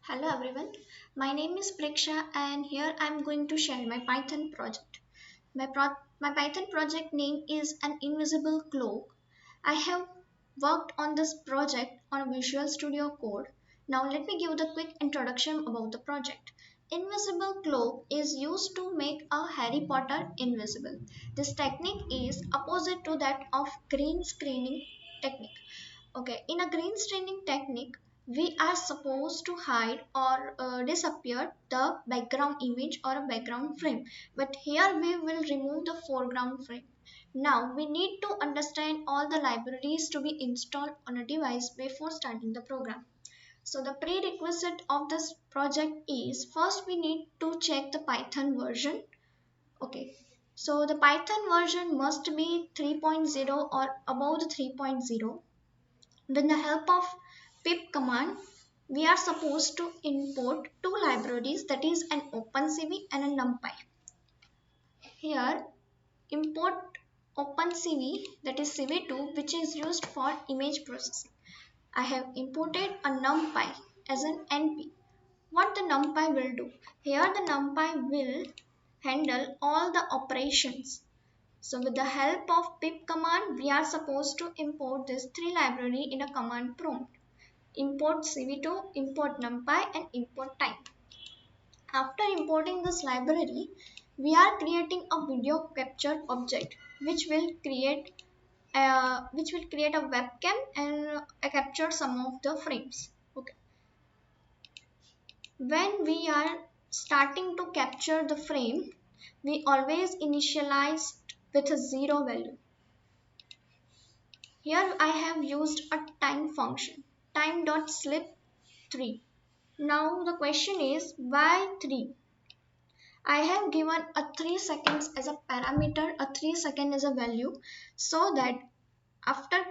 Hello everyone, my name is Preksha and here I am going to share my Python project. My Python project name is an invisible cloak. I have worked on this project on Visual Studio Code. Now let me give the quick introduction about the project. Invisible cloak is used to make a Harry Potter invisible. This technique is opposite to that of green screening technique. Okay, in a green screening technique, we are supposed to hide or disappear the background image or a background frame. But here we will remove the foreground frame. Now we need to understand all the libraries to be installed on a device before starting the program. So the prerequisite of this project is first we need to check the Python version. Okay, so the Python version must be 3.0 or above the 3.0. With the help of pip command, we are supposed to import two libraries, that is an OpenCV and a NumPy. Here, import OpenCV, that is CV2, which is used for image processing. I have imported a NumPy as an NP. What the NumPy will do? Here the NumPy will handle all the operations. So with the help of pip command, we are supposed to import this three library in a command prompt. Import CV2, import NumPy and import time. After importing this library, we are creating a video capture object which will create a webcam and capture some of the frames. Okay. When we are starting to capture the frame, we always initialize with a 0 value. Here I have used a time function, time.slip3. Now the question is why 3? I have given a 3 seconds as a parameter, a 3 second as a value, so that after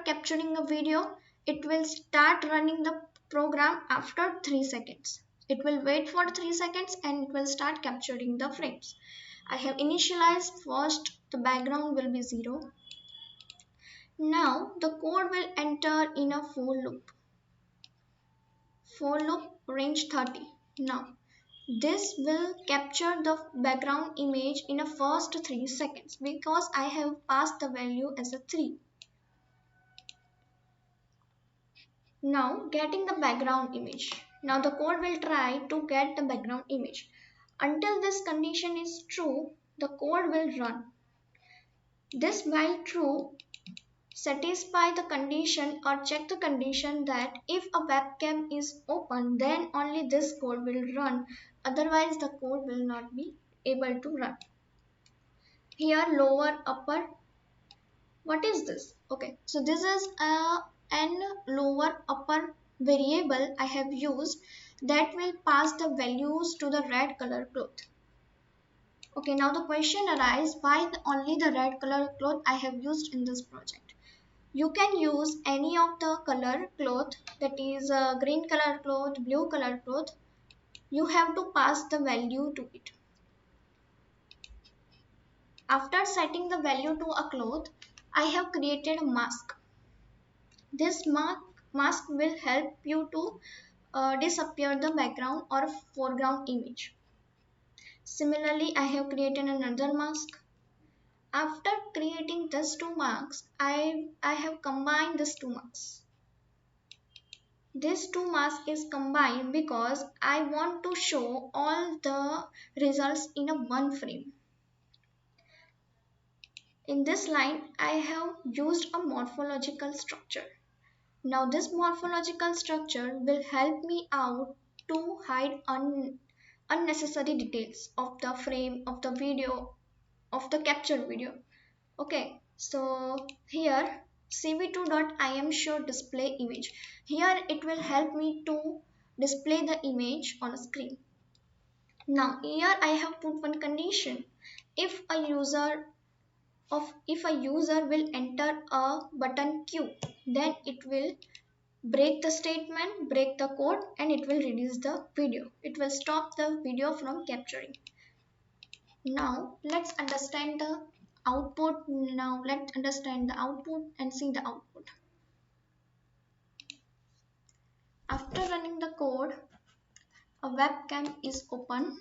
capturing a video, it will start running the program after 3 seconds. It will wait for 3 seconds and it will start capturing the frames. I have initialized first, the background will be 0. Now the code will enter in a for loop range 30. Now this will capture the background image in the first 3 seconds because I have passed the value as a 3. Now getting the background image. Now the code will try to get the background image. Until this condition is true, the code will run. This while true satisfy the condition or check the condition that if a webcam is open, then only this code will run, otherwise the code will not be able to run. Here lower upper, what is this? Okay, so this is an lower upper variable I have used that will pass the values to the red color cloth. Okay, now the question arises, why only the red color cloth I have used in this project? You can use any of the color cloth, that is green color cloth, blue color cloth. You have to pass the value to it. After setting the value to a cloth, I have created a mask. This mask will help you to disappear the background or foreground image. Similarly, I have created another mask. After creating these two masks, I have combined these two masks. This two mask is combined because I want to show all the results in a one frame. In this line, I have used a morphological structure. Now this morphological structure will help me out to hide unnecessary details of the frame, of the video, of the captured video. Okay, so here cv2.im show display image. Here it will help me to display the image on a screen. Now here I have put one condition. If a user will enter a button Q, then it will break the statement, break the code, and it will reduce the video. It will stop the video from capturing. Now let's understand the output. Now let's understand the output and see the output. After running the code, a webcam is open.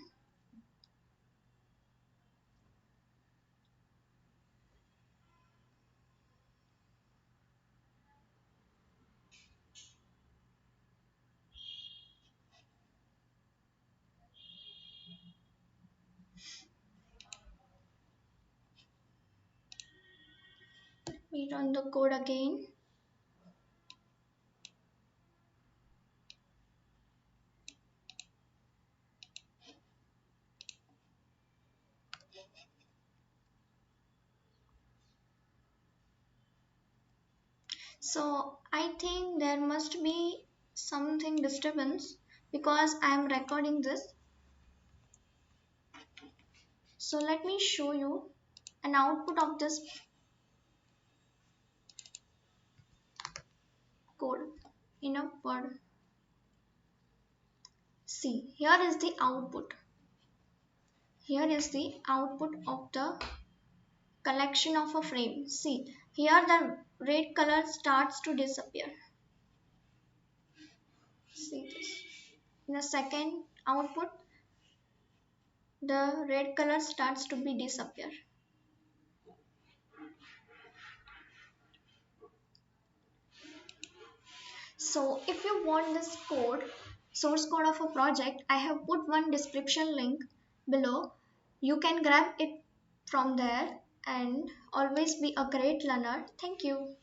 We run the code again. So I think there must be something disturbance because I am recording this. So let me show you an output of this code in a word. See, here is the output. Here is the output of the collection of a frame. See, here the red color starts to disappear. See this. In the second output, the red color starts to be disappear. So if you want this code, source code of a project, I have put one description link below. You can grab it from there and always be a great learner. Thank you.